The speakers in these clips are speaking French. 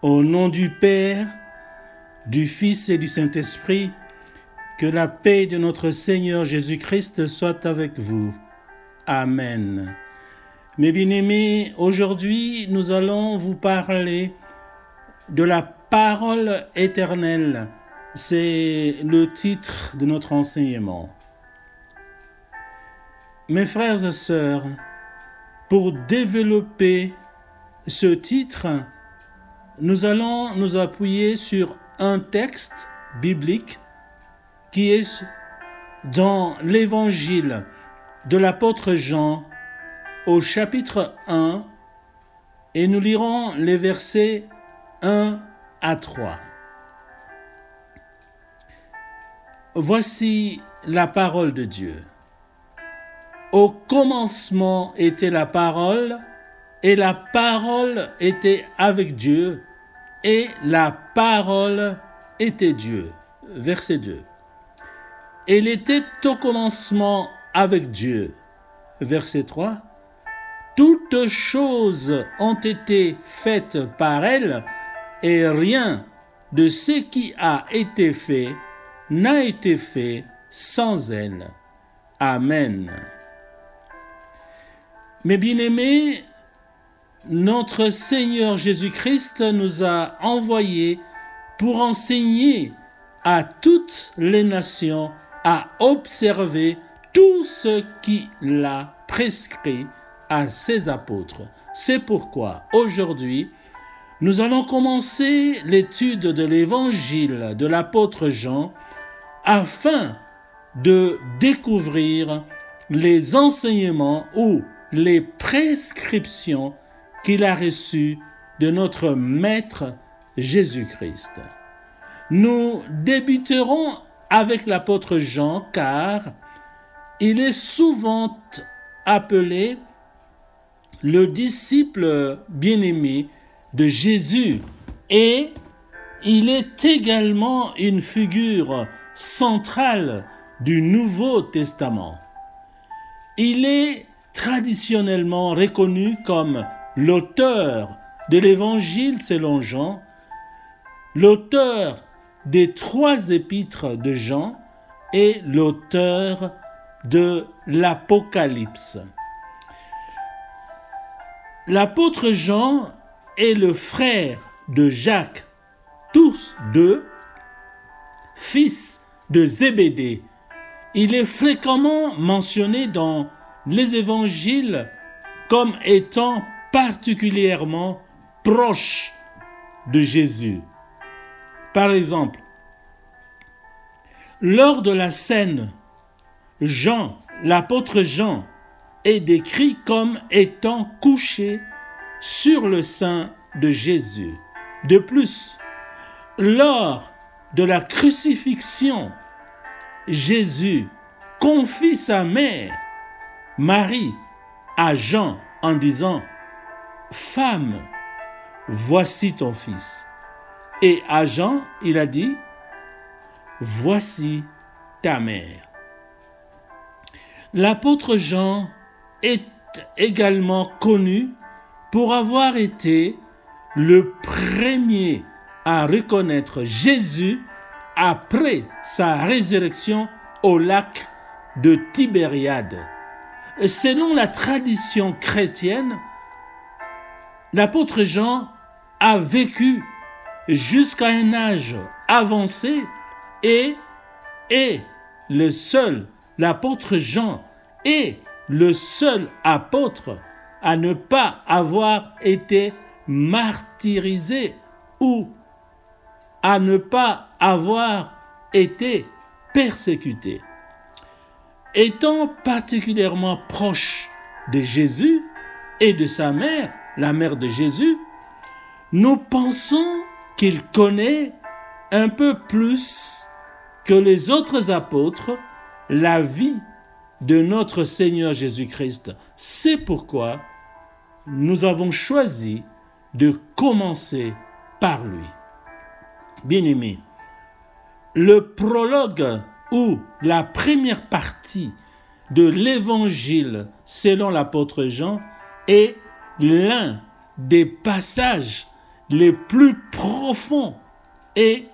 Au nom du Père, du Fils et du Saint-Esprit, que la paix de notre Seigneur Jésus-Christ soit avec vous. Amen. Mes bien-aimés, aujourd'hui, nous allons vous parler de la parole éternelle. C'est le titre de notre enseignement. Mes frères et sœurs, pour développer ce titre, nous allons nous appuyer sur un texte biblique qui est dans l'évangile de l'apôtre Jean au chapitre 1 et nous lirons les versets 1 à 3. Voici la parole de Dieu. Au commencement était la parole, et la parole était avec Dieu, et la parole était Dieu. Verset 2. Elle était au commencement avec Dieu. Verset 3. Toutes choses ont été faites par elle, et rien de ce qui a été fait n'a été fait sans elle. Amen. Mes bien-aimés, notre Seigneur Jésus-Christ nous a envoyés pour enseigner à toutes les nations à observer tout ce qu'il a prescrit à ses apôtres. C'est pourquoi aujourd'hui, nous allons commencer l'étude de l'évangile de l'apôtre Jean afin de découvrir les enseignements ou les prescriptions qu'il a reçues de notre Maître Jésus-Christ. Nous débuterons avec l'apôtre Jean car il est souvent appelé le disciple bien-aimé de Jésus et il est également une figure centrale du Nouveau Testament. Il est traditionnellement reconnu comme l'auteur de l'Évangile selon Jean, l'auteur des 3 épîtres de Jean et l'auteur de l'Apocalypse. L'apôtre Jean est le frère de Jacques, tous deux fils de Zébédée. Il est fréquemment mentionné dans les évangiles comme étant particulièrement proche de Jésus. Par exemple, lors de la scène, l'apôtre Jean est décrit comme étant couché sur le sein de Jésus. De plus, lors de la crucifixion, Jésus confie sa mère, Marie, à Jean en disant « Femme, voici ton fils ». Et à Jean, il a dit « Voici ta mère ». L'apôtre Jean est également connu pour avoir été le premier à reconnaître Jésus après sa résurrection au lac de Tibériade. Selon la tradition chrétienne, l'apôtre Jean a vécu jusqu'à un âge avancé et est l'apôtre Jean est le seul apôtre à ne pas avoir été martyrisé ou à ne pas avoir été persécuté. Étant particulièrement proche de Jésus et de sa mère, la mère de Jésus, nous pensons qu'il connaît un peu plus que les autres apôtres la vie de notre Seigneur Jésus-Christ. C'est pourquoi nous avons choisi de commencer par lui. Bien-aimés, le prologue ou la première partie de l'évangile selon l'apôtre Jean est l'un des passages les plus profonds et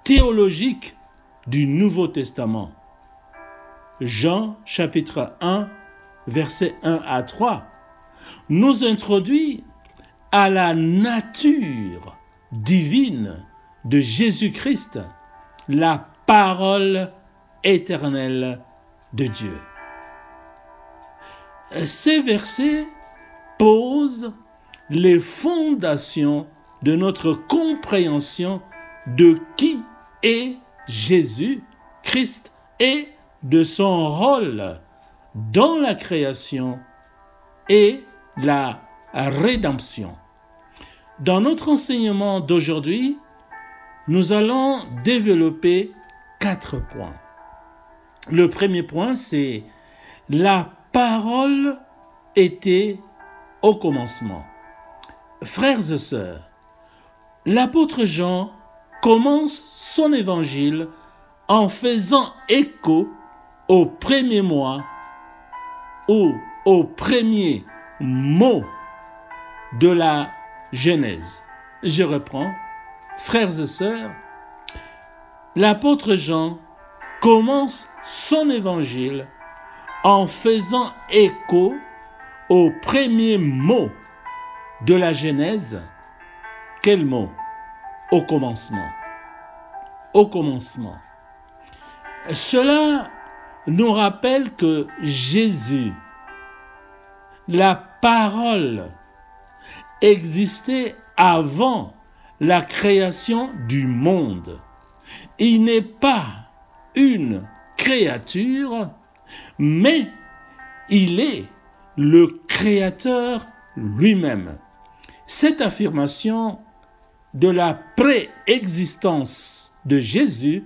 théologiques du Nouveau Testament. Jean chapitre 1, versets 1 à 3, nous introduit à la nature divine de Jésus-Christ, la parole éternelle de Dieu. Ces versets posent les fondations de notre compréhension de qui est Jésus-Christ et de son rôle dans la création et la rédemption. Dans notre enseignement d'aujourd'hui, nous allons développer 4 points. Le premier point, c'est la parole était au commencement. Frères et sœurs, l'apôtre Jean commence son évangile en faisant écho au premier mois ou au premier mot de la Genèse. Je reprends. Frères et sœurs, l'apôtre Jean commence son évangile en faisant écho au premier mot de la Genèse. Quel mot? Au commencement. Au commencement. Cela nous rappelle que Jésus, la parole, existait avant la création du monde. Il n'est pas une créature, mais il est le Créateur lui-même. Cette affirmation de la préexistence de Jésus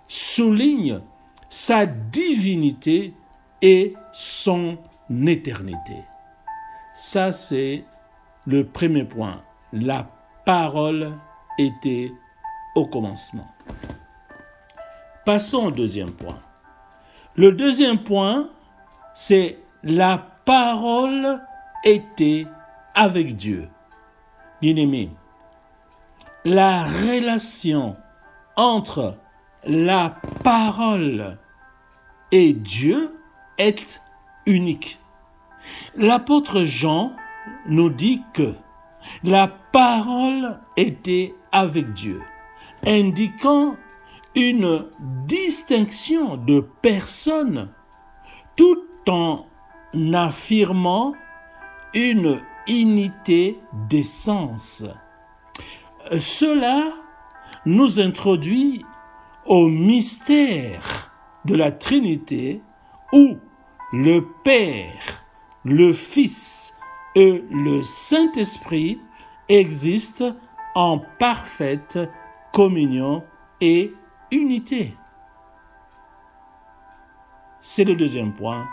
souligne sa divinité et son éternité. Ça, c'est le premier point. La parole était au commencement. Passons au deuxième point. Le deuxième point, c'est la parole était avec Dieu. Bien-aimés, la relation entre la parole et Dieu est unique. L'apôtre Jean nous dit que la parole était avec Dieu, indiquant une distinction de personne tout en affirmant une unité d'essence. Cela nous introduit au mystère de la Trinité où le Père, le Fils et le Saint-Esprit existent en parfaite communion et unité. C'est le deuxième point.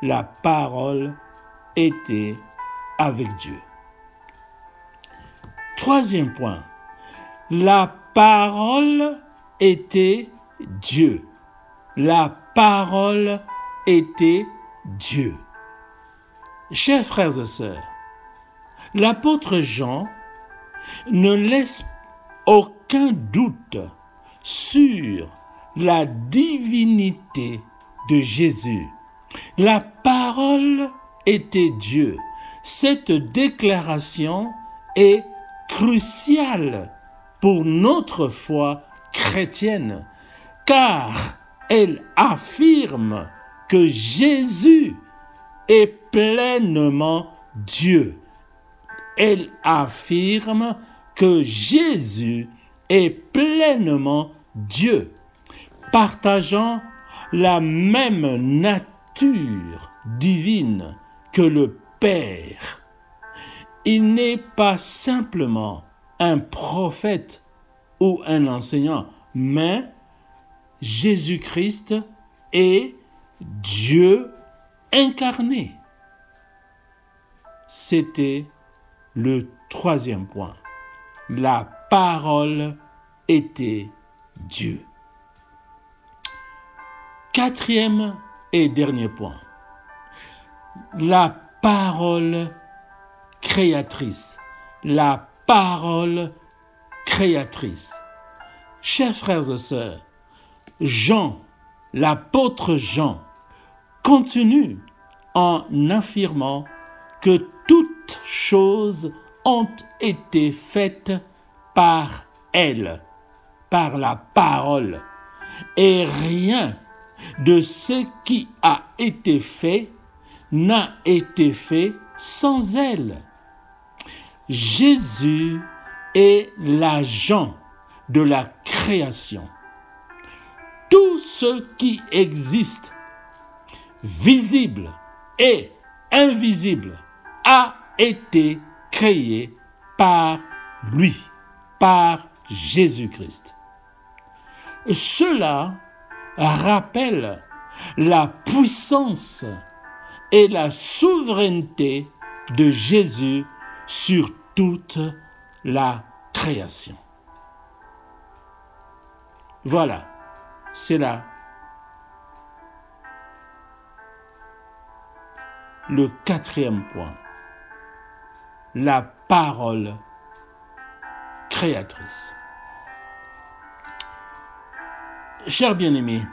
La parole était avec Dieu. Troisième point. La parole était Dieu. La parole était Dieu. Chers frères et sœurs, l'apôtre Jean ne laisse aucun doute sur la divinité de Jésus. La parole était Dieu. Cette déclaration est cruciale pour notre foi chrétienne, car elle affirme que Jésus est pleinement Dieu. Elle affirme que Jésus est pleinement Dieu, partageant la même nature divine que le Père. Il n'est pas simplement un prophète ou un enseignant, mais Jésus-Christ est Dieu incarné. C'était le troisième point. La parole était Dieu. Quatrième et dernier point. La parole créatrice. La parole créatrice. Chers frères et sœurs, Jean, l'apôtre Jean, continue en affirmant que toutes choses ont été faites par elle, par la parole, et rien de ce qui a été fait n'a été fait sans elle. Jésus est l'agent de la création. Tout ce qui existe, visible et invisible, a été créé par lui, par Jésus-Christ. Cela rappelle la puissance et la souveraineté de Jésus sur toute la création. Voilà, c'est là le quatrième point. La parole créatrice. Chers bien-aimés,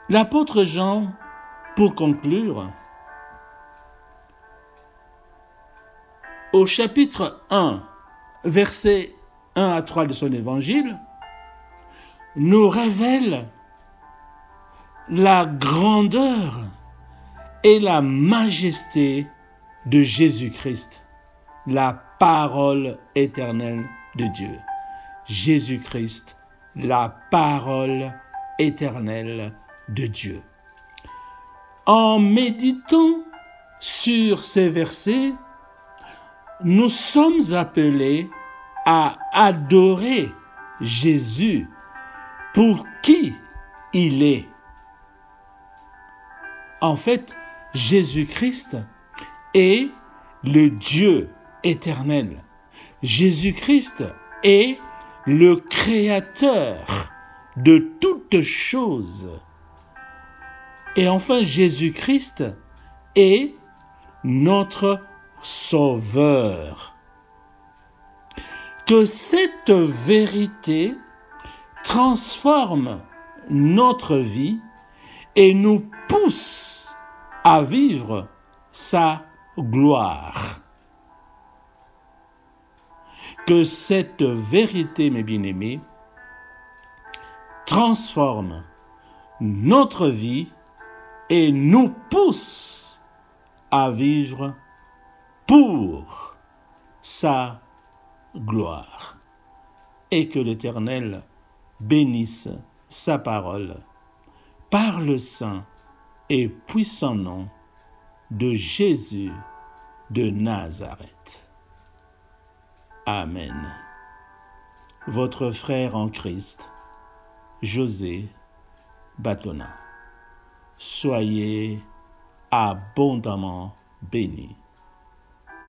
l'apôtre Jean, pour conclure, au chapitre 1, versets 1 à 3 de son évangile, nous révèle la grandeur et la majesté de Jésus-Christ, la parole éternelle de Dieu. Jésus-Christ, la parole éternelle de Dieu. En méditant sur ces versets, nous sommes appelés à adorer Jésus pour qui il est. En fait, Jésus-Christ est le Dieu éternel. Jésus-Christ est le Créateur de toutes choses. Et enfin, Jésus-Christ est notre Sauveur. Que cette vérité transforme notre vie et nous pousse à vivre sa gloire. Que cette vérité, mes bien-aimés, transforme notre vie et nous pousse à vivre pour sa gloire. Et que l'Éternel bénisse sa parole par le saint et puissant nom de Jésus de Nazareth. Amen. Votre frère en Christ, José Batona. Soyez abondamment bénis.